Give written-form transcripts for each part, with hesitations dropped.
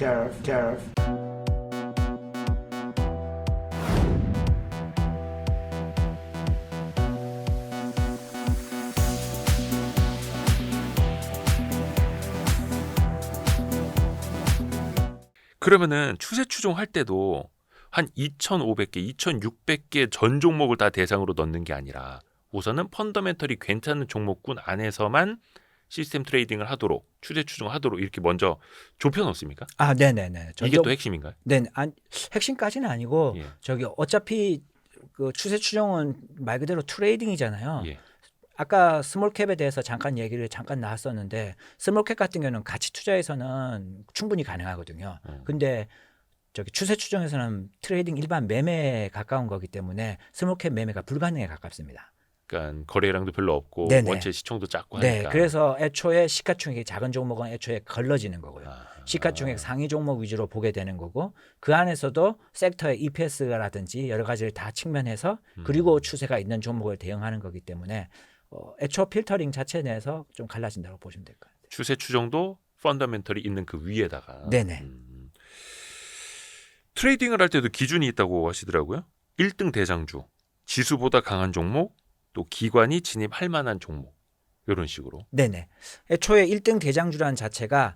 tariff. 그러면은 추세 추종할 때도 한 2,500개, 2,600개 전 종목을 다 대상으로 넣는 게 아니라 우선은 펀더멘털이 괜찮은 종목군 안에서만 시스템 트레이딩을 하도록 추세 추종하도록 이렇게 먼저 좁혀 놓습니까? 아, 네네네. 이게 또 핵심인가요? 네, 핵심까지는 아니고 예. 저기 어차피 그 추세 추종은 말 그대로 트레이딩이잖아요. 예. 아까 스몰캡에 대해서 얘기를 잠깐 나왔었는데 스몰캡 같은 경우는 가치 투자에서는 충분히 가능하거든요. 근데 저기 추세 추종에서는 트레이딩 일반 매매에 가까운 거기 때문에 스몰캡 매매가 불가능에 가깝습니다. 그러니까 거래량도 별로 없고 네네. 원체 시총도 작고 네, 하니까. 그래서 애초에 시가총액이 작은 종목은 애초에 걸러지는 거고요. 시가총액 상위 종목 위주로 보게 되는 거고 그 안에서도 섹터의 EPS라든지 여러 가지를 다 측면해서 그리고 추세가 있는 종목을 대응하는 거기 때문에 애초 필터링 자체 내에서 좀 갈라진다고 보시면 될 것 같아요. 추세 추종도 펀더멘털이 있는 그 위에다가. 네네. 트레이딩을 할 때도 기준이 있다고 하시더라고요. 1등 대장주, 지수보다 강한 종목, 또 기관이 진입할 만한 종목 이런 식으로. 네네. 애초에 1등 대장주라는 자체가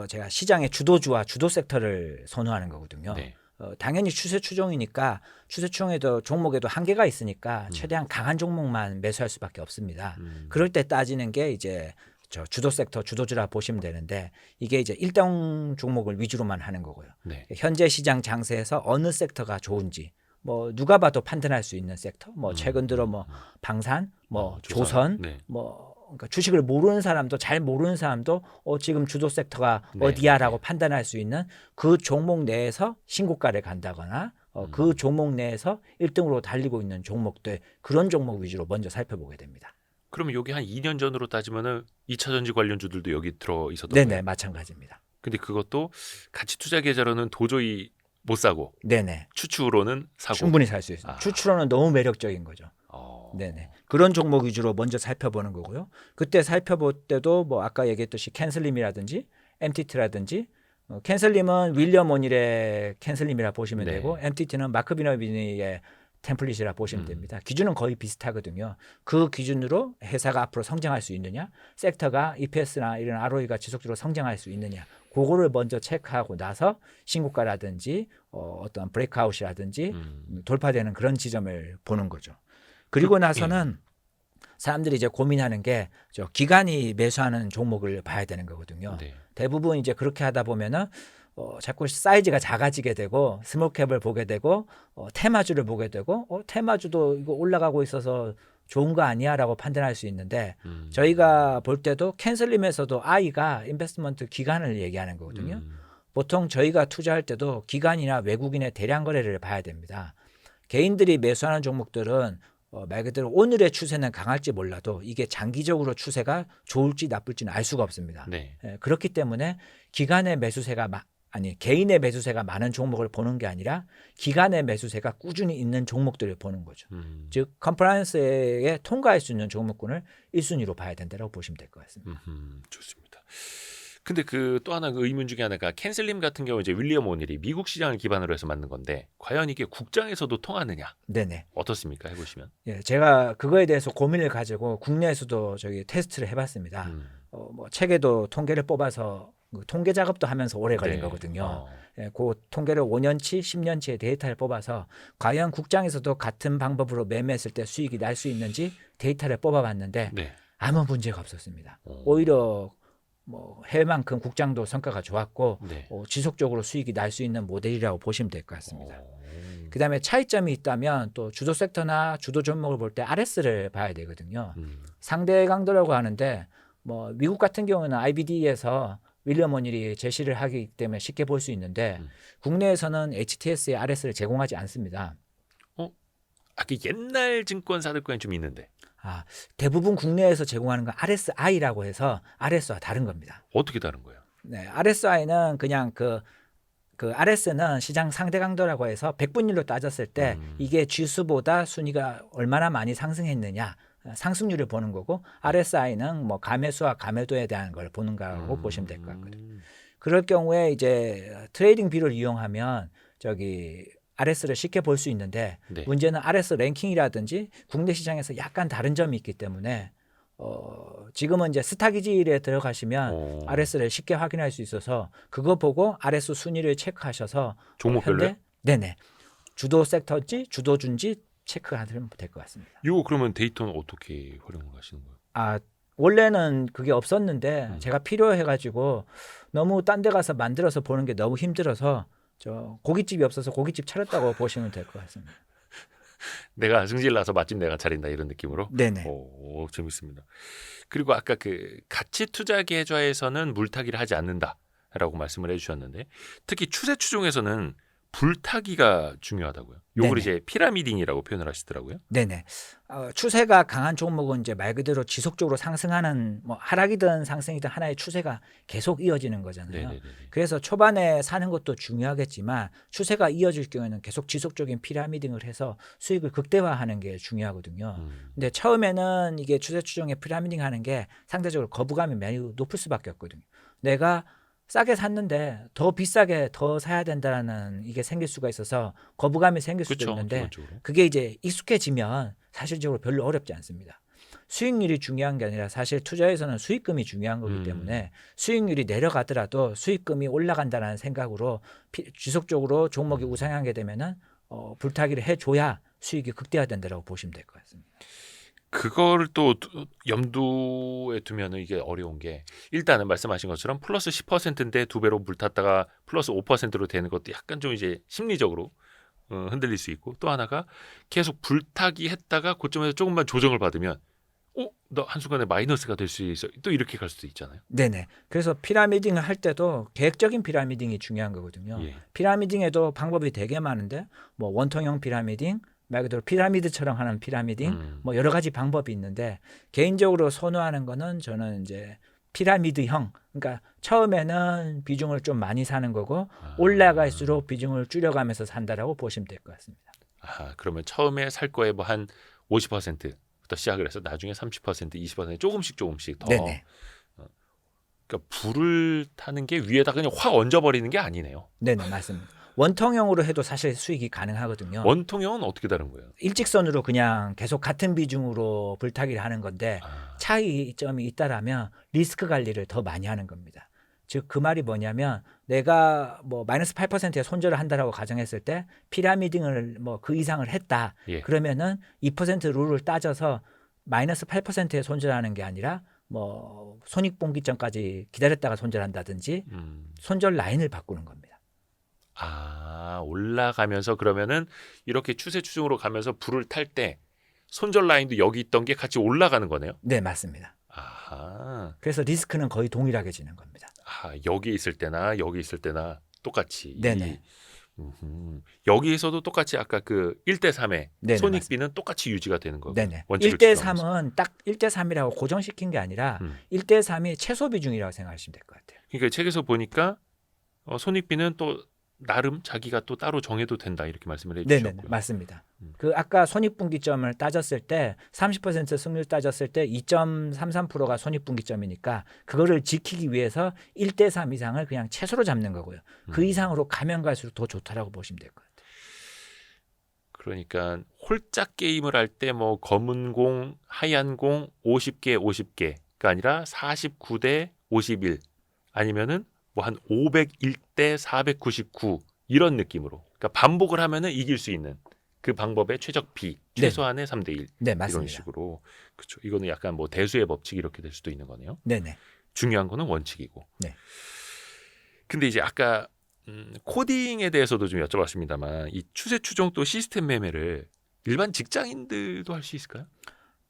제가 시장의 주도주와 주도 섹터를 선호하는 거거든요. 네. 당연히 추세 추종이니까 추세 추종에도 종목에도 한계가 있으니까 최대한 강한 종목만 매수할 수밖에 없습니다. 그럴 때 따지는 게 이제 저 주도 섹터 주도주라 보시면 되는데 이게 이제 1등 종목을 위주로만 하는 거고요. 네. 현재 시장 장세에서 어느 섹터가 좋은지 뭐 누가 봐도 판단할 수 있는 섹터 뭐 최근 들어 뭐 방산 뭐 조선 네. 뭐 그러니까 주식을 모르는 사람도 잘 모르는 사람도 지금 주도 섹터가 네. 어디야라고 판단할 수 있는 그 종목 내에서 신고가를 간다거나 그 종목 내에서 1등으로 달리고 있는 종목들 그런 종목 위주로 먼저 살펴보게 됩니다. 그러면 여기 한 2년 전으로 따지면은 2차 전지 관련주들도 여기 들어 있었던 네네 거예요. 마찬가지입니다. 근데 그것도 가치 투자 계좌로는 도저히 못 사고 네네 추추로는 사고. 충분히 살 수 있어요. 추출로는 너무 매력적인 거죠. 네네. 그런 종목 위주로 먼저 살펴보는 거고요. 그때 살펴볼 때도 뭐 아까 얘기했듯이 캔슬림이라든지 MTT라든지 캔슬림은 윌리엄 오닐의 캔슬림이라 보시면 네. 되고 MTT는 마크 비너비니의 템플릿이라 보시면 됩니다. 기준은 거의 비슷하거든요. 그 기준으로 회사가 앞으로 성장할 수 있느냐, 섹터가 EPS나 이런 ROE가 지속적으로 성장할 수 있느냐, 그거를 먼저 체크하고 나서 신고가라든지 어떤 브레이크아웃이라든지 돌파되는 그런 지점을 보는 거죠. 그리고 나서는 사람들이 이제 고민하는 게 저 기관이 매수하는 종목을 봐야 되는 거거든요. 네. 대부분 이제 그렇게 하다 보면은 자꾸 사이즈가 작아지게 되고 스몰캡을 보게 되고 테마주를 보게 되고 테마주도 이거 올라가고 있어서 좋은 거 아니야라고 판단할 수 있는데 저희가 볼 때도 캔슬림에서도 I가 인베스트먼트 기간을 얘기하는 거거든요. 보통 저희가 투자할 때도 기관이나 외국인의 대량 거래를 봐야 됩니다. 개인들이 매수하는 종목들은 말 그대로 오늘의 추세는 강할지 몰라도 이게 장기적으로 추세가 좋을지 나쁠지는 알 수가 없습니다. 네. 그렇기 때문에 기관의 매수세가 개인의 매수세가 많은 종목을 보는 게 아니라 기관의 매수세가 꾸준히 있는 종목들을 보는 거죠. 즉 컴플라이언스에 통과할 수 있는 종목군을 1순위로 봐야 된다고 보시면 될 것 같습니다. 좋습니다. 근데 그 또 하나 그 의문 중에 하나가 캔슬림 같은 경우 이제 윌리엄 오닐이 미국 시장을 기반으로 해서 만든 건데 과연 이게 국장에서도 통하느냐? 네네. 어떻습니까? 해보시면. 예, 제가 그거에 대해서 고민을 가지고 국내에서도 저기 테스트를 해봤습니다. 뭐 책에도 통계를 뽑아서 통계 작업도 하면서 오래 걸린 네. 거거든요. 예, 그 통계를 5년치, 10년치의 데이터를 뽑아서 과연 국장에서도 같은 방법으로 매매했을 때 수익이 날 수 있는지 데이터를 뽑아봤는데 네. 아무 문제가 없었습니다. 오히려 뭐 해외만큼 국장도 성과가 좋았고 네. 지속적으로 수익이 날 수 있는 모델이라고 보시면 될 것 같습니다. 그다음에 차이점이 있다면 또 주도 섹터나 주도 종목을 볼 때 RS를 봐야 되거든요. 상대 강도라고 하는데 뭐 미국 같은 경우는 IBD에서 윌리엄 오닐이 제시를 하기 때문에 쉽게 볼 수 있는데 국내에서는 HTS의 RS를 제공하지 않습니다. 그 옛날 증권사들 거엔 좀 있는데. 대부분 국내에서 제공하는 건 RSI라고 해서 RS와 다른 겁니다. 어떻게 다른 거예요? 네, RSI는 그냥 그 RS는 시장 상대 강도라고 해서 100분율로 따졌을 때 이게 지수보다 순위가 얼마나 많이 상승했느냐 상승률을 보는 거고 RSI는 뭐 가매수와 가매도에 대한 걸 보는 거라고 보시면 될 것 같거든요. 그럴 경우에 이제 트레이딩 뷰를 이용하면 저기 RS를 쉽게 볼 수 있는데 네. 문제는 RS 랭킹이라든지 국내 시장에서 약간 다른 점이 있기 때문에 지금은 이제 스타기질에 들어가시면 어, RS를 쉽게 확인할 수 있어서 그거 보고 RS 순위를 체크하셔서 종목별로요? 현재 네네 주도 섹터인지 주도주인지 체크하시면 될 것 같습니다. 이거 그러면 데이터는 어떻게 활용하시는 거예요? 아 원래는 그게 없었는데 제가 필요해가지고 너무 딴 데 가서 만들어서 보는 게 너무 힘들어서 저 고깃집이 없어서 고깃집 차렸다고 보시면 될 것 같습니다. 내가 승질 나서 맛집 내가 차린다 이런 느낌으로. 네네. 오, 재밌습니다. 그리고 아까 그 가치 투자 계좌에서는 물타기를 하지 않는다라고 말씀을 해주셨는데 특히 추세 추종에서는 불타기가 중요하다고요. 요걸 네네. 이제 피라미딩이라고 표현을 하시더라고요. 네네. 추세가 강한 종목은 이제 말 그대로 지속적으로 상승하는 뭐 하락이든 상승이든 하나의 추세가 계속 이어지는 거잖아요. 네네네. 그래서 초반에 사는 것도 중요하겠지만 추세가 이어질 경우에는 계속 지속적인 피라미딩을 해서 수익을 극대화하는 게 중요하거든요. 근데 처음에는 이게 추세 추종에 피라미딩 하는 게 상대적으로 거부감이 매우 높을 수밖에 없거든요. 내가 싸게 샀는데 더 비싸게 더 사야 된다는 이게 생길 수가 있어서 거부감이 생길 수도 그렇죠. 있는데 기본적으로. 그게 이제 익숙해지면 사실적으로 별로 어렵지 않습니다. 수익률이 중요한 게 아니라 사실 투자에서는 수익금이 중요한 거기 때문에 수익률이 내려가더라도 수익금이 올라간다는 생각으로 지속적으로 종목이 우상향하게 되면은 불타기를 해줘야 수익이 극대화된다고 보시면 될 것 같습니다. 그거를 또 염두에 두면은 이게 어려운 게 일단은 말씀하신 것처럼 플러스 10%인데 두 배로 물탔다가 플러스 5%로 되는 것도 약간 좀 이제 심리적으로 흔들릴 수 있고 또 하나가 계속 불타기 했다가 고점에서 조금만 조정을 받으면 너 한순간에 마이너스가 될 수 있어. 또 이렇게 갈 수도 있잖아요. 네네. 그래서 피라미딩을 할 때도 계획적인 피라미딩이 중요한 거거든요. 예. 피라미딩에도 방법이 되게 많은데 뭐 원통형 피라미딩, 말 그대로 피라미드처럼 하는 피라미딩, 뭐 여러 가지 방법이 있는데 개인적으로 선호하는 거는 저는 이제 피라미드형. 그러니까 처음에는 비중을 좀 많이 사는 거고 올라갈수록 비중을 줄여가면서 산다라고 보시면 될 것 같습니다. 그러면 처음에 살 거에 뭐 한 50%부터 시작을 해서 나중에 30%, 20% 조금씩 더. 네네. 그러니까 불을 타는 게 위에다 그냥 확 얹어버리는 게 아니네요. 네네, 맞습니다. 원통형으로 해도 사실 수익이 가능하거든요. 원통형은 어떻게 다른 거예요? 일직선으로 그냥 계속 같은 비중으로 불타기를 하는 건데 차이점이 있다라면 리스크 관리를 더 많이 하는 겁니다. 즉 그 말이 뭐냐면 내가 뭐 마이너스 8%의 손절을 한다라고 가정했을 때 피라미딩을 뭐 그 이상을 했다. 예. 그러면은 2% 룰을 따져서 마이너스 8%의 손절하는 게 아니라 뭐 손익분기점까지 기다렸다가 손절한다든지 손절 라인을 바꾸는 겁니다. 올라가면서 그러면은 이렇게 추세 추종으로 가면서 불을 탈 때 손절 라인도 여기 있던 게 같이 올라가는 거네요. 네, 맞습니다. 그래서 리스크는 거의 동일하게 지는 겁니다. 여기 있을 때나 여기 있을 때나 똑같이. 네네. 여기에서도 똑같이 아까 그 1대3의 네네, 손익비는 똑같이 유지가 되는 거고. 네네. 원칙을 1대3은 딱 1대3이라고 고정시킨 게 아니라 1대3이 최소 비중이라고 생각하시면 될 것 같아요. 그러니까 책에서 보니까 손익비는 또 나름 자기가 또 따로 정해도 된다 이렇게 말씀을 해주셨고요. 네네, 맞습니다. 그 아까 손익분기점을 따졌을 때 30% 승률 따졌을 때 2.33%가 손익분기점이니까 그거를 지키기 위해서 1대3 이상을 그냥 최소로 잡는 거고요. 그 이상으로 가면 갈수록 더 좋다라고 보시면 될 것 같아요. 그러니까 홀짝 게임을 할 때 뭐 검은 공, 하얀 공 50개 50개가 아니라 49대 51 아니면은 뭐 한 501대 499 이런 느낌으로. 그러니까 반복을 하면은 이길 수 있는 그 방법의 최적비 최소한의 3대 1 네, 이런 맞습니다. 식으로. 그렇죠. 이거는 약간 뭐 대수의 법칙 이렇게 될 수도 있는 거네요. 네네. 중요한 거는 원칙이고. 네. 근데 이제 아까 코딩에 대해서도 좀 여쭤봤습니다만 이 추세 추종 또 시스템 매매를 일반 직장인들도 할 수 있을까요?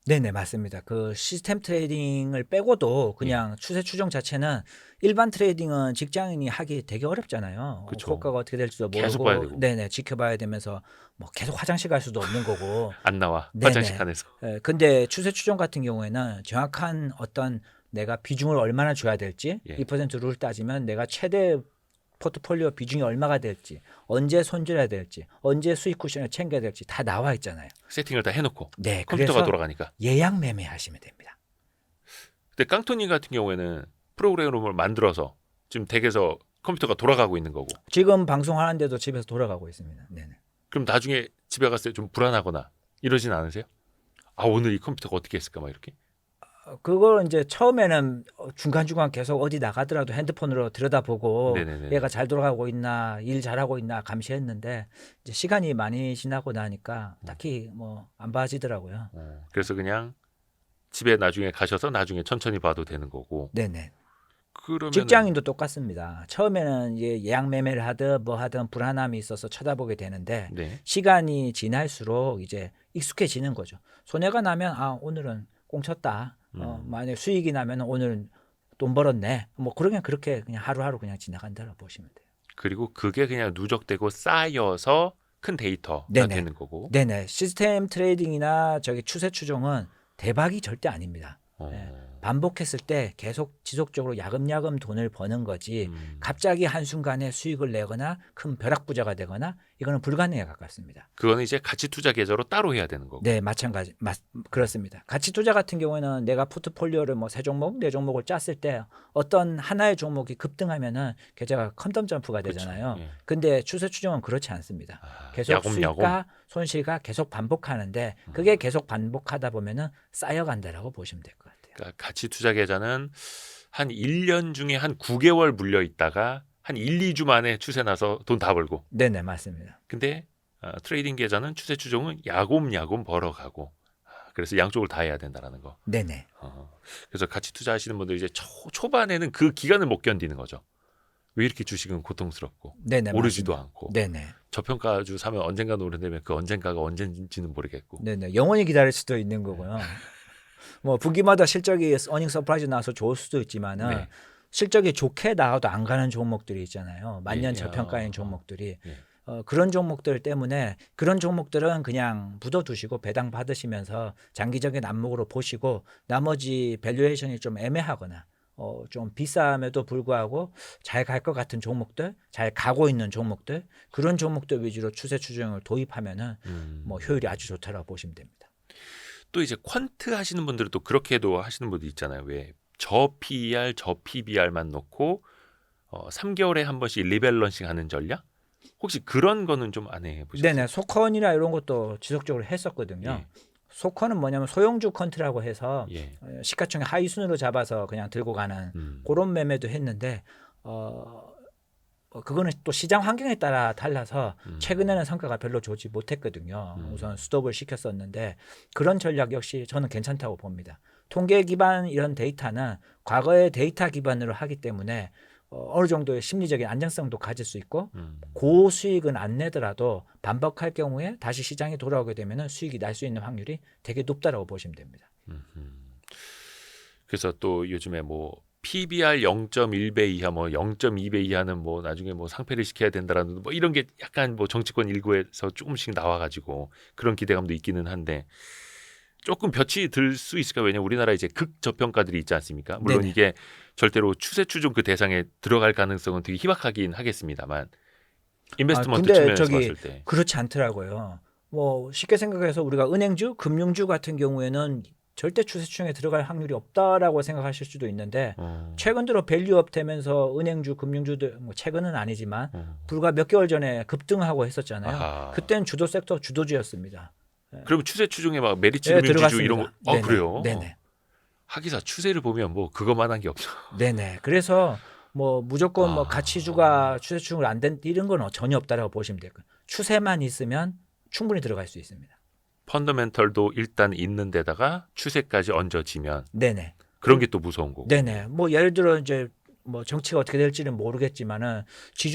네네, 맞습니다. 그 시스템 트레이딩을 빼고도 그냥 추세 추종 자체는 일반 트레이딩은 직장인이 하기 되게 어렵잖아요. 그쵸. 효과가 어떻게 될지도 계속 봐야 모르고, 되고. 네네, 지켜봐야 되면서 뭐 계속 화장실 갈 수도 없는 거고. 안 나와. 네네. 화장실 칸에서. 근데 추세 추종 같은 경우에는 정확한 어떤 내가 비중을 얼마나 줘야 될지, 예. 2% 룰 따지면 내가 최대 포트폴리오 비중이 얼마가 될지, 언제 손절해야 될지, 언제 수익 쿠션을 챙겨야 될지 다 나와 있잖아요. 세팅을 다 해놓고 네, 컴퓨터가 그래서 돌아가니까. 예약 매매하시면 됩니다. 근데 깡토님 같은 경우에는 프로그램을 만들어서 지금 댁에서 컴퓨터가 돌아가고 있는 거고. 지금 방송하는데도 집에서 돌아가고 있습니다. 네네. 그럼 나중에 집에 갔을 때 좀 불안하거나 이러진 않으세요? 아 오늘 이 컴퓨터가 어떻게 했을까 막 이렇게? 그걸 이제 처음에는 중간중간 계속 어디 나가더라도 핸드폰으로 들여다보고 네네네. 얘가 잘 돌아가고 있나 일 잘하고 있나 감시했는데 이제 시간이 많이 지나고 나니까 딱히 뭐 안 봐지더라고요. 그래서 그냥 집에 나중에 가셔서 나중에 천천히 봐도 되는 거고. 네네. 그러면 직장인도 똑같습니다. 처음에는 이제 예약 매매를 하든 뭐 하든 불안함이 있어서 쳐다보게 되는데 네. 시간이 지날수록 이제 익숙해지는 거죠. 손해가 나면 아 오늘은 꽁쳤다. 만약 수익이 나면 오늘 돈 벌었네. 뭐 그러면 그렇게 그냥 하루하루 그냥 지나간다고 보시면 돼요. 그리고 그게 그냥 누적되고 쌓여서 큰 데이터가 네네. 되는 거고. 네네. 시스템 트레이딩이나 저기 추세 추종은 대박이 절대 아닙니다. 네. 반복했을 때 계속 지속적으로 야금야금 돈을 버는 거지 갑자기 한순간에 수익을 내거나 큰 벼락부자가 되거나 이거는 불가능에 가깝습니다. 그거는 이제 가치 투자 계좌로 따로 해야 되는 거고. 네, 마찬가지. 그렇습니다. 가치 투자 같은 경우에는 내가 포트폴리오를 뭐 세 종목, 네 종목을 짰을 때 어떤 하나의 종목이 급등하면은 계좌가 컨덤 점프가 되잖아요. 예. 근데 추세 추종은 그렇지 않습니다. 계속 야곱야곱. 수익과 손실과 계속 반복하는데 그게 계속 반복하다 보면은 쌓여간다라고 보시면 될 것 같아요. 그러니까 가치 투자 계좌는 한 1년 중에 한 9개월 물려 있다가 한 1, 2주 만에 추세 나서 돈 다 벌고. 네네, 맞습니다. 근데 트레이딩 계좌는 추세 추종은 야곱야곱 벌어가고. 그래서 양쪽을 다 해야 된다라는 거. 네네. 그래서 가치 투자하시는 분들 이제 초반에는 그 기간을 못 견디는 거죠. 왜 이렇게 주식은 고통스럽고 네네, 오르지도 맞습니다. 않고 네네. 저평가주 사면 언젠가 오른다면 그 언젠가가 언젠지는 모르겠고. 네네. 영원히 기다릴 수도 있는 거고요. 뭐 분기마다 실적이 어닝 서프라이즈 나와서 좋을 수도 있지만은 네. 실적이 좋게 나와도 안 가는 종목들이 있잖아요. 만년 예. 저평가인 종목들이. 예. 그런 종목들 때문에 그런 종목들은 그냥 묻어두시고 배당 받으시면서 장기적인 안목으로 보시고 나머지 밸류에이션이 좀 애매하거나 좀 비쌈에도 불구하고 잘 갈 것 같은 종목들, 잘 가고 있는 종목들 그런 종목들 위주로 추세 추종을 도입하면은 뭐 효율이 아주 좋다라고 보시면 됩니다. 또 이제 퀀트 하시는 분들은 또 그렇게도 하시는 분들 있잖아요. 왜 저 PER, 저 PBR만 놓고 3개월에 한 번씩 리밸런싱 하는 전략? 혹시 그런 거는 좀 안 해보셨어요? 네네. 소컨이나 이런 것도 지속적으로 했었거든요. 예. 소컨은 뭐냐면 소형주 컨트라고 해서 예. 시가총액 하위 순으로 잡아서 그냥 들고 가는 그런 매매도 했는데 그거는 또 시장 환경에 따라 달라서 최근에는 성과가 별로 좋지 못했거든요. 우선 스톱을 시켰었는데 그런 전략 역시 저는 괜찮다고 봅니다. 통계 기반 이런 데이터는 과거의 데이터 기반으로 하기 때문에 어느 정도의 심리적인 안정성도 가질 수 있고 고수익은 안 내더라도 반복할 경우에 다시 시장에 돌아오게 되면 수익이 날 수 있는 확률이 되게 높다라고 보시면 됩니다. 그래서 또 요즘에 뭐 PBR 0.1배 이하, 뭐 0.2배 이하는 뭐 나중에 뭐 상폐를 시켜야 된다라는 뭐 이런 게 약간 뭐 정치권 일부에서 조금씩 나와가지고 그런 기대감도 있기는 한데 조금 볕이 들 수 있을까? 왜냐면 우리나라 이제 극저평가들이 있지 않습니까? 물론 네네. 이게 절대로 추세 추종 그 대상에 들어갈 가능성은 되게 희박하긴 하겠습니다만 인베스트먼트 근데 측면에서 저기 봤을 때 그렇지 않더라고요. 뭐 쉽게 생각해서 우리가 은행주, 금융주 같은 경우에는 절대 추세추종에 들어갈 확률이 없다라고 생각하실 수도 있는데 최근 들어 밸류업 되면서 은행주, 금융주들 뭐 최근은 아니지만 불과 몇 개월 전에 급등하고 했었잖아요. 아하. 그때는 주도 섹터 주도주였습니다. 그러면 추세 추종에 막 메리츠 네, 금융지주 이런 거 들어갔습니다. 네네. 그래요? 네네. 하기사 추세를 보면 뭐 그것만한 게 없죠. 네네. 그래서 뭐 무조건 뭐 아. 가치주가 추세추종을 안 된 이런 건 전혀 없다라고 보시면 돼요. 추세만 있으면 충분히 들어갈 수 있습니다. 펀더멘털도 일단 있는 데다가 추세까지 얹어지면 네네. 그런 게 또 무서운 거고. 네네. 뭐 예를 들어 이제 뭐 정치가 어떻게 될지는 모르겠지만은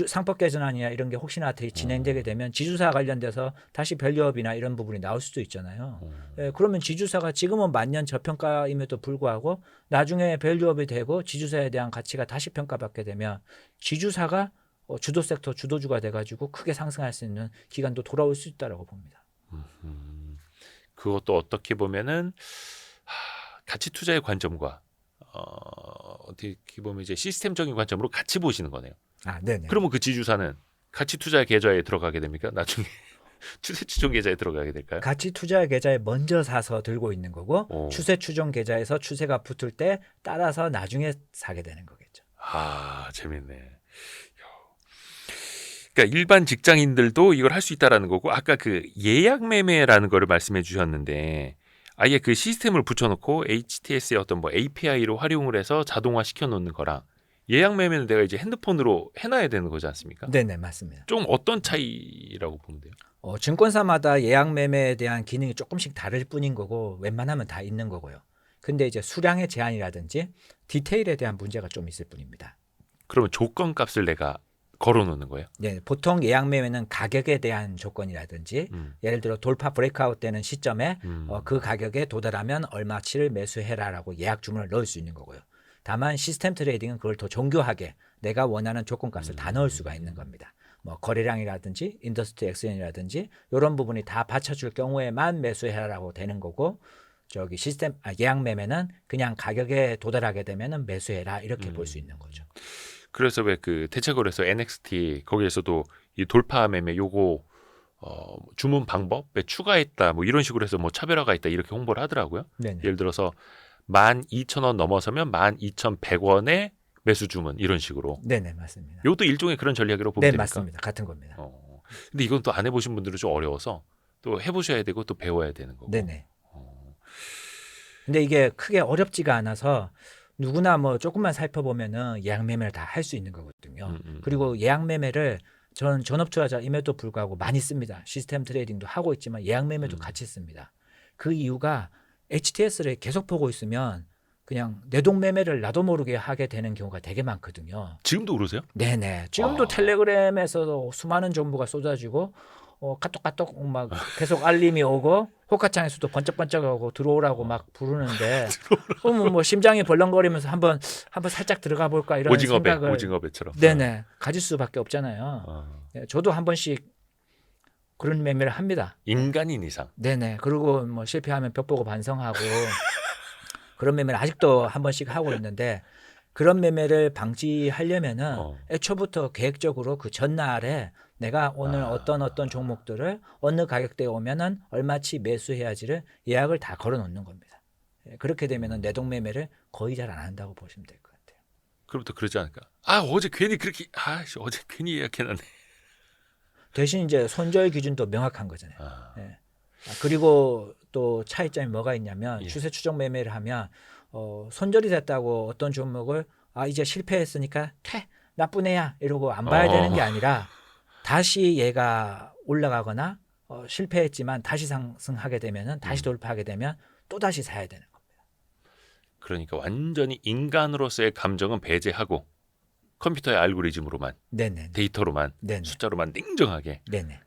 상법 개선안이나 이런 게 혹시나 진행되게 되면 지주사 관련돼서 다시 밸류업이나 이런 부분이 나올 수도 있잖아요. 예, 그러면 지주사가 지금은 만년 저평가임에도 불구하고 나중에 밸류업이 되고 지주사에 대한 가치가 다시 평가받게 되면 지주사가 주도 섹터 주도주가 돼가지고 크게 상승할 수 있는 기간도 돌아올 수 있다라고 봅니다. 그것도 어떻게 보면은 가치 투자의 관점과 어떻게 보면 이제 시스템적인 관점으로 같이 보시는 거네요. 아, 네네. 그러면 그 지주사는 가치 투자 계좌에 들어가게 됩니까? 나중에 추세 추종 계좌에 들어가게 될까요? 가치 투자 계좌에 먼저 사서 들고 있는 거고 오. 추세 추종 계좌에서 추세가 붙을 때 따라서 나중에 사게 되는 거겠죠. 아, 재밌네. 그러니까 일반 직장인들도 이걸 할 수 있다라는 거고 아까 그 예약 매매라는 거를 말씀해 주셨는데 아예 그 시스템을 붙여놓고 HTS의 어떤 뭐 API로 활용을 해서 자동화 시켜놓는 거랑 예약 매매는 내가 이제 핸드폰으로 해놔야 되는 거지 않습니까? 네네, 맞습니다. 좀 어떤 차이라고 보면 돼요? 증권사마다 예약 매매에 대한 기능이 조금씩 다를 뿐인 거고 웬만하면 다 있는 거고요. 근데 이제 수량의 제한이라든지 디테일에 대한 문제가 좀 있을 뿐입니다. 그러면 조건 값을 내가 걸어놓는 거예요? 네, 보통 예약 매매는 가격에 대한 조건이라든지 예를 들어 돌파 브레이크아웃 되는 시점에 그 가격에 도달하면 얼마치를 매수해라라고 예약 주문을 넣을 수 있는 거고요. 다만 시스템 트레이딩은 그걸 더 정교하게 내가 원하는 조건값을 다 넣을 수가 있는 겁니다. 뭐 거래량이라든지 인더스트리 액션이라든지 이런 부분이 다 받쳐줄 경우에만 매수해라라고 되는 거고 저기 예약 매매는 그냥 가격에 도달하게 되면은 매수해라 이렇게 볼 수 있는 거죠. 그래서 왜 그 대체거래소 NXT 거기에서도 이 돌파 매매 요거 주문 방법에 추가했다 뭐 이런 식으로 해서 뭐 차별화가 있다 이렇게 홍보를 하더라고요. 네네. 예를 들어서 12,000원 넘어서면 12,100원에 매수 주문 이런 식으로. 네네, 맞습니다. 이것도 일종의 그런 전략이라고 보면 네, 됩니까? 맞습니다. 같은 겁니다. 근데 이건 또 안 해보신 분들은 좀 어려워서 또 해보셔야 되고 또 배워야 되는 거고. 네네. 근데 이게 크게 어렵지가 않아서 누구나 뭐 조금만 살펴보면은 예약 매매를 다 할 수 있는 거거든요. 그리고 예약 매매를 저는 전업 투자자임에도 불구하고 많이 씁니다. 시스템 트레이딩도 하고 있지만 예약 매매도 같이 씁니다. 그 이유가 HTS를 계속 보고 있으면 그냥 내동 매매를 나도 모르게 하게 되는 경우가 되게 많거든요. 지금도 그러세요? 네네. 지금도 텔레그램에서도 수많은 정보가 쏟아지고 카톡 막 계속 알림이 오고 호카창에서도 번쩍번쩍하고 들어오라고 막 부르는데 그러면 뭐 심장이 벌렁거리면서 한번 살짝 들어가 볼까 이런 생각을 오징어 배처럼. 네네 가질 수밖에 없잖아요. 네, 저도 한 번씩 그런 매매를 합니다. 인간인 이상. 네네. 그리고 뭐 실패하면 벽 보고 반성하고 그런 매매를 아직도 한 번씩 하고 있는데 그런 매매를 방지하려면은 애초부터 계획적으로 그 전날에 내가 오늘 어떤 종목들을 어느 가격대에 오면은 얼마치 매수해야지를 예약을 다 걸어 놓는 겁니다. 그렇게 되면은 내동 매매를 거의 잘 안 한다고 보시면 될 것 같아요. 그럼 또 그러지 않을까? 어제 괜히 그렇게 어제 괜히 예약해놨네. 대신 이제 손절 기준도 명확한 거잖아요. 예. 그리고 또 차이점이 뭐가 있냐면 추세 추정 매매를 하면 손절이 됐다고 어떤 종목을 이제 실패했으니까 나쁜 애야 이러고 안 봐야 되는 게 아니라 다시 얘가 올라가거나 실패했지만 다시 상승하게 되면은 다시 돌파하게 되면 또 다시 사야 되는 겁니다. 그러니까 완전히 인간으로서의 감정은 배제하고 컴퓨터의 알고리즘으로만, 네네. 데이터로만, 네네. 숫자로만 냉정하게. 네네.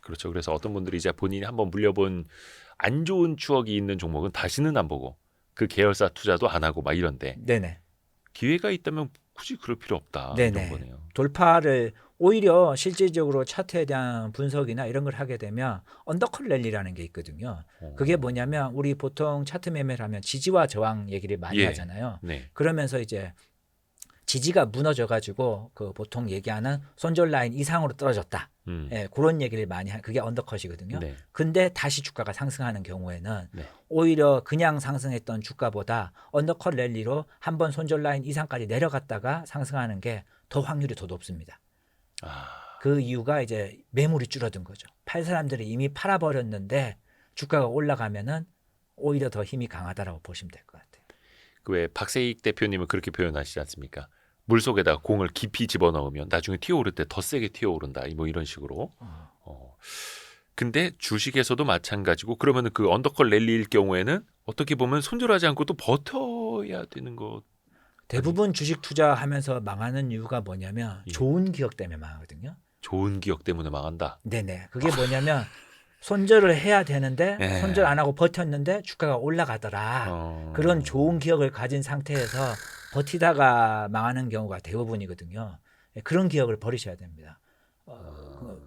그렇죠. 그래서 어떤 분들이 이제 본인이 한번 물려본 안 좋은 추억이 있는 종목은 다시는 안 보고 그 계열사 투자도 안 하고 막 이런데 네네. 기회가 있다면 굳이 그럴 필요 없다 네네. 이런 거네요. 돌파를 오히려 실질적으로 차트에 대한 분석이나 이런 걸 하게 되면 언더컷 랠리라는 게 있거든요. 그게 뭐냐면 우리 보통 차트 매매를 하면 지지와 저항 얘기를 많이 하잖아요. 네. 그러면서 이제 지지가 무너져 가지고 그 보통 얘기하는 손절 라인 이상으로 떨어졌다. 그런 얘기를 많이 그게 언더컷이거든요. 네. 근데 다시 주가가 상승하는 경우에는 오히려 그냥 상승했던 주가보다 언더컷 랠리로 한번 손절 라인 이상까지 내려갔다가 상승하는 게 더 확률이 더 높습니다. 그 이유가 이제 매물이 줄어든 거죠. 팔 사람들이 이미 팔아버렸는데 주가가 올라가면은 오히려 더 힘이 강하다라고 보시면 될 것 같아요. 그 왜 박세익 대표님은 그렇게 표현하시지 않습니까? 물 속에다 공을 깊이 집어넣으면 나중에 튀어오를 때 더 세게 튀어오른다. 뭐 이런 식으로. 근데 주식에서도 마찬가지고 그러면은 그 언더컷 랠리일 경우에는 어떻게 보면 손절하지 않고 또 버텨야 되는 거. 대부분 주식 투자하면서 망하는 이유가 뭐냐면 좋은 기업 때문에 망하거든요. 좋은 기업 때문에 망한다. 네네. 그게 뭐냐면 손절을 해야 되는데 손절 안 하고 버텼는데 주가가 올라가더라. 그런 좋은 기억을 가진 상태에서 버티다가 망하는 경우가 대부분이거든요. 그런 기억을 버리셔야 됩니다.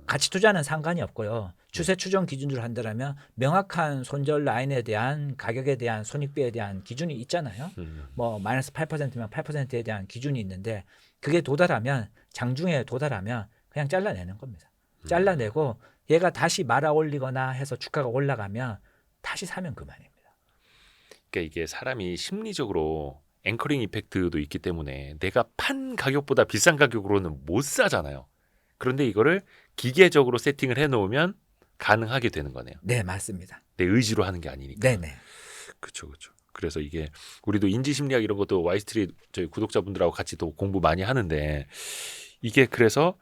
가치 투자는 상관이 없고요. 추세 추정 기준으로 한다면 명확한 손절 라인에 대한 가격에 대한 손익비에 대한 기준이 있잖아요. 뭐 마이너스 8%면 8%에 대한 기준이 있는데 그게 도달하면 장중에 도달하면 그냥 잘라내는 겁니다. 잘라내고 얘가 다시 말아 올리거나 해서 주가가 올라가면 다시 사면 그만입니다. 그러니까 이게 사람이 심리적으로 앵커링 이펙트도 있기 때문에 내가 판 가격보다 비싼 가격으로는 못 사잖아요. 그런데 이거를 기계적으로 세팅을 해놓으면 가능하게 되는 거네요. 네, 맞습니다. 내 의지로 하는 게 아니니까. 네네. 그렇죠, 그렇죠. 그래서 이게 우리도 인지심리학 이런 것도 와이스트리트 저희 구독자분들하고 같이 또 공부 많이 하는데 이게 그래서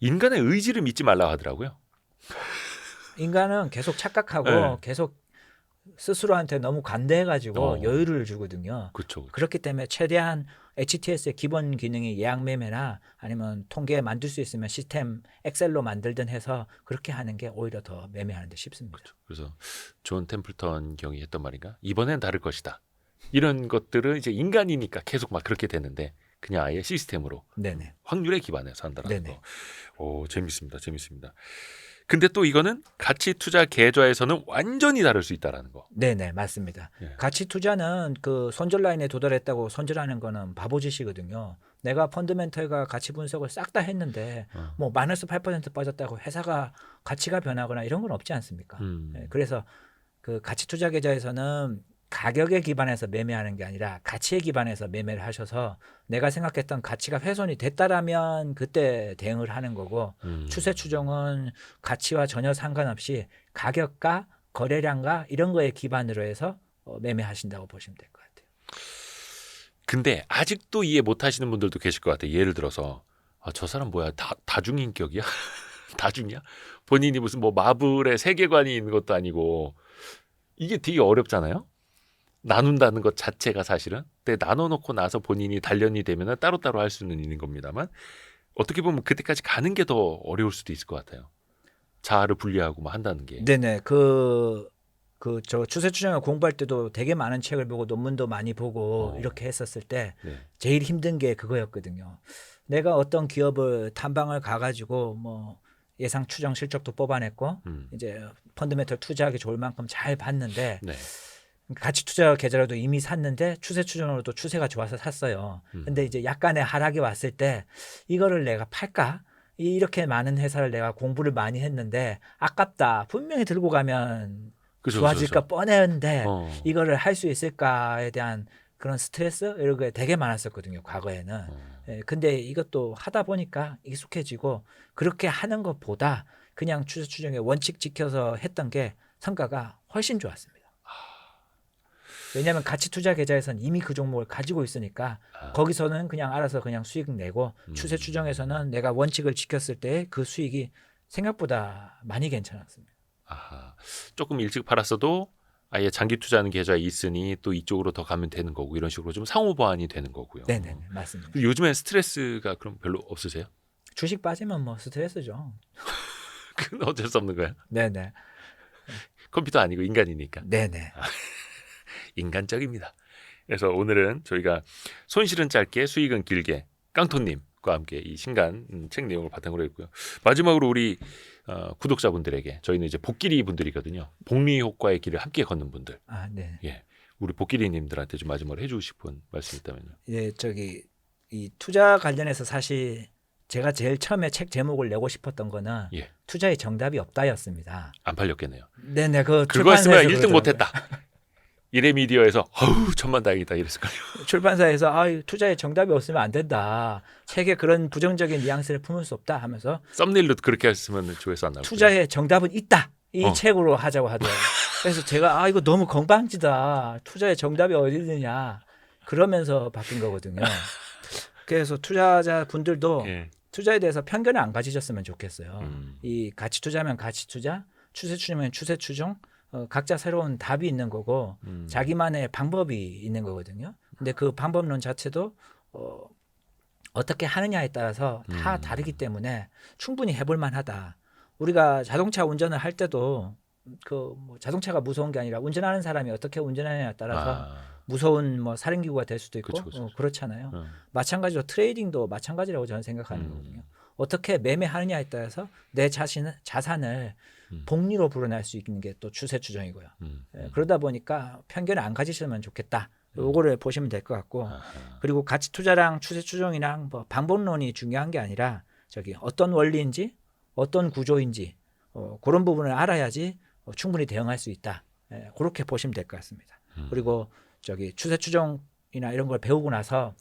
인간의 의지를 믿지 말라고 하더라고요. 인간은 계속 착각하고 네. 계속 스스로한테 너무 관대해가지고 어. 여유를 주거든요. 그렇죠. 그렇기 때문에 최대한 HTS의 기본 기능이 예약 매매나 아니면 통계 만들 수 있으면 시스템 엑셀로 만들든 해서 그렇게 하는 게 오히려 더 매매하는 데 쉽습니다. 그래서 존 템플턴 경이 했던 말인가? 이번엔 다를 것이다. 이런 것들은 이제 인간이니까 계속 막 그렇게 되는데 그냥 아예 시스템으로 네네. 확률에 기반해서 한다는 네네. 거. 오, 재밌습니다. 재밌습니다. 근데 또 이거는 가치 투자 계좌에서는 완전히 다를 수 있다라는 거. 네네, 맞습니다. 예. 가치 투자는 그 손절 라인에 도달했다고 손절하는 거는 바보짓이거든요. 내가 펀드멘털과 가치 분석을 싹 다 했는데 뭐 마이너스 8% 빠졌다고 회사가 가치가 변하거나 이런 건 없지 않습니까? 예, 그래서 그 가치 투자 계좌에서는 가격에 기반해서 매매하는 게 아니라 가치에 기반해서 매매를 하셔서 내가 생각했던 가치가 훼손이 됐다라면 그때 대응을 하는 거고 추세 추종은 가치와 전혀 상관없이 가격과 거래량과 이런 거에 기반으로 해서 매매하신다고 보시면 될 것 같아요. 근데 아직도 이해 못 하시는 분들도 계실 것 같아요. 예를 들어서 저 사람 뭐야? 다중인격이야? 다중이야? 본인이 무슨 뭐 마블의 세계관이 있는 것도 아니고 이게 되게 어렵잖아요. 나눈다는 것 자체가 사실은. 근데 나눠놓고 나서 본인이 단련이 되면 따로따로 할 수는 있는 겁니다만 어떻게 보면 그때까지 가는 게 더 어려울 수도 있을 것 같아요. 자아를 분리하고 막 한다는 게. 네네. 저 추세 추종을 공부할 때도 되게 많은 책을 보고 논문도 많이 보고 이렇게 했었을 때 네. 제일 힘든 게 그거였거든요. 내가 어떤 기업을 탐방을 가가지고 뭐 예상 추정 실적도 뽑아냈고 이제 펀드멘털 투자하기 좋을 만큼 잘 봤는데 네. 가치 투자 계좌라도 이미 샀는데 추세 추정으로도 추세가 좋아서 샀어요. 근데 이제 약간의 하락이 왔을 때 이거를 내가 팔까? 이렇게 많은 회사를 내가 공부를 많이 했는데 아깝다. 분명히 들고 가면 그죠, 좋아질까 그죠. 뻔했는데 이거를 할 수 있을까에 대한 그런 스트레스 이런 게 되게 많았었거든요. 과거에는. 예, 근데 이것도 하다 보니까 익숙해지고 그렇게 하는 것보다 그냥 추세 추정의 원칙 지켜서 했던 게 성과가 훨씬 좋았습니다. 왜냐하면 가치 투자 계좌에서는 이미 그 종목을 가지고 있으니까 거기서는 그냥 알아서 그냥 수익 내고 추세 추정에서는 내가 원칙을 지켰을 때 그 수익이 생각보다 많이 괜찮았습니다. 아하. 조금 일찍 팔았어도 아예 장기 투자하는 계좌에 있으니 또 이쪽으로 더 가면 되는 거고 이런 식으로 좀 상호 보완이 되는 거고요. 네네, 맞습니다. 요즘에 스트레스가 그럼 별로 없으세요? 주식 빠지면 뭐 스트레스죠. 그건 어쩔 수 없는 거야. 네네. 컴퓨터 아니고 인간이니까. 네네. 인간적입니다. 그래서 오늘은 저희가 손실은 짧게 수익은 길게 깡토님과 함께 이 신간 책 내용을 바탕으로 했고요. 마지막으로 우리 구독자분들에게 저희는 이제 복길이 분들이거든요. 복리 효과의 길을 함께 걷는 분들. 아, 네. 예, 우리 복길이님들한테 좀 마지막으로 해주고 싶은 말씀 있다면요. 예, 이 투자 관련해서 사실 제가 제일 처음에 책 제목을 내고 싶었던 거는 예. 투자의 정답이 없다였습니다. 안 팔렸겠네요. 네네, 그거 했으면 출판사에서 1등 그러더라고요. 못했다. 이래미디어에서 어우 천만다행이다 이랬을까요? 출판사에서 투자에 정답이 없으면 안 된다. 책에 그런 부정적인 뉘앙스를 품을 수 없다 하면서 썸네일로 그렇게 했으면 조회수 안 나오고. 투자의 정답은 있다. 이 책으로 하자고 하더라고요. 그래서 제가 이거 너무 건방지다. 투자의 정답이 어디 있느냐. 그러면서 바뀐 거거든요. 그래서 투자자 분들도 예. 투자에 대해서 편견을 안 가지셨으면 좋겠어요. 이 가치 투자면 가치 투자, 추세 추종이면 추세 추종, 각자 새로운 답이 있는 거고 자기만의 방법이 있는 거거든요. 근데 그 방법론 자체도 어떻게 하느냐에 따라서 다 다르기 때문에 충분히 해볼 만하다. 우리가 자동차 운전을 할 때도 뭐 자동차가 무서운 게 아니라 운전하는 사람이 어떻게 운전하느냐에 따라서 무서운 뭐 살인기구가 될 수도 있고 그쵸. 그렇잖아요. 마찬가지로 트레이딩도 마찬가지라고 저는 생각하는 거거든요. 어떻게 매매하느냐에 따라서 내 자산을 복리로 불어날 수 있는 게 또 추세 추정이고요. 그러다 보니까 편견을 안 가지시면 좋겠다. 요거를 보시면 될 것 같고 그리고 가치 투자랑 추세 추정이랑 뭐 방법론이 중요한 게 아니라 어떤 원리인지 어떤 구조인지 그런 부분을 알아야지 충분히 대응할 수 있다. 그렇게 보시면 될 것 같습니다. 그리고 추세 추정 이런 걸 배우고 나서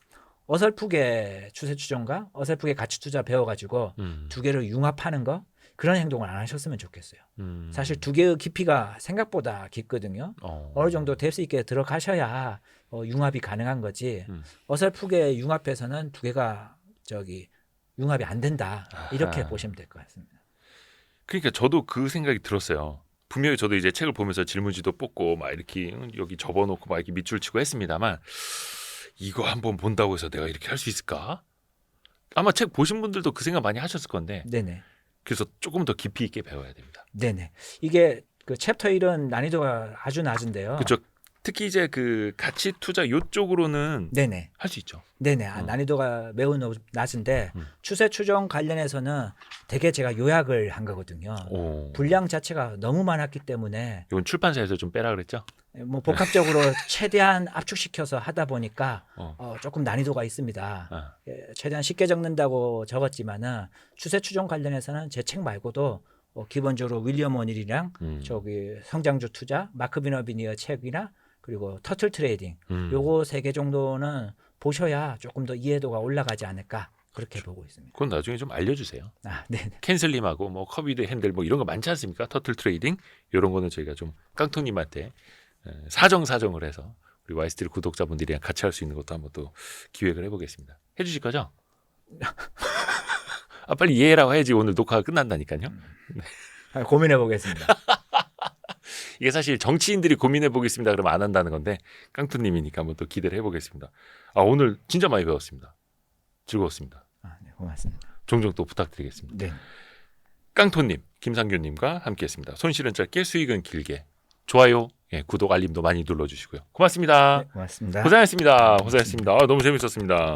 어설프게 추세 추종과 어설프게 가치 투자 배워가지고 두 개를 융합하는 거 그런 행동을 안 하셨으면 좋겠어요. 사실 두 개의 깊이가 생각보다 깊거든요. 어느 정도 뎁스 있게 들어가셔야 융합이 가능한 거지. 어설프게 융합해서는 두 개가 융합이 안 된다. 이렇게 아하. 보시면 될 것 같습니다. 그러니까 저도 그 생각이 들었어요. 분명히 저도 이제 책을 보면서 질문지도 뽑고 막 이렇게 여기 접어놓고 막 이렇게 밑줄 치고 했습니다만 이거 한번 본다고 해서 내가 이렇게 할 수 있을까? 아마 책 보신 분들도 그 생각 많이 하셨을 건데 네네. 그래서 조금 더 깊이 있게 배워야 됩니다. 네네. 이게 그 챕터 1은 난이도가 아주 낮은데요. 그렇죠. 특히 이제 그 가치 투자 요쪽으로는 네네. 할 수 있죠. 네네. 난이도가 매우 낮은데 추세 추종 관련해서는 되게 제가 요약을 한 거거든요. 오. 분량 자체가 너무 많았기 때문에 이건 출판사에서 좀 빼라 그랬죠? 뭐 복합적으로 최대한 압축시켜서 하다 보니까 어. 조금 난이도가 있습니다. 아. 최대한 쉽게 적는다고 적었지만은 추세 추종 관련해서는 제 책 말고도 기본적으로 윌리엄 오닐이랑 성장주 투자, 마크 비너비니어 책이나 그리고 터틀 트레이딩 요거 3개 정도는 보셔야 조금 더 이해도가 올라가지 않을까 그렇게 보고 있습니다. 그건 나중에 좀 알려주세요. 네. 캔슬림하고 뭐 커비드 핸들 뭐 이런 거 많지 않습니까? 터틀 트레이딩 이런 거는 저희가 좀 깡통님한테 사정을 해서 우리 와이스트리 구독자분들이랑 같이 할 수 있는 것도 한번 또 기획을 해보겠습니다. 해주실 거죠? 아 빨리 이해라고 해야지 오늘 녹화가 끝난다니까요. 고민해 보겠습니다. 이게 사실 정치인들이 고민해 보겠습니다. 그러면 안 한다는 건데 깡통님이니까 한번 또 기대를 해보겠습니다. 아 오늘 진짜 많이 배웠습니다. 즐거웠습니다. 네, 고맙습니다. 종종 또 부탁드리겠습니다. 네. 깡통님, 김상균님과 함께했습니다. 손실은 짧게 수익은 길게. 좋아요, 구독, 알림도 많이 눌러주시고요. 고맙습니다. 네, 고맙습니다. 고생하셨습니다. 고생하셨습니다. 너무 재밌었습니다.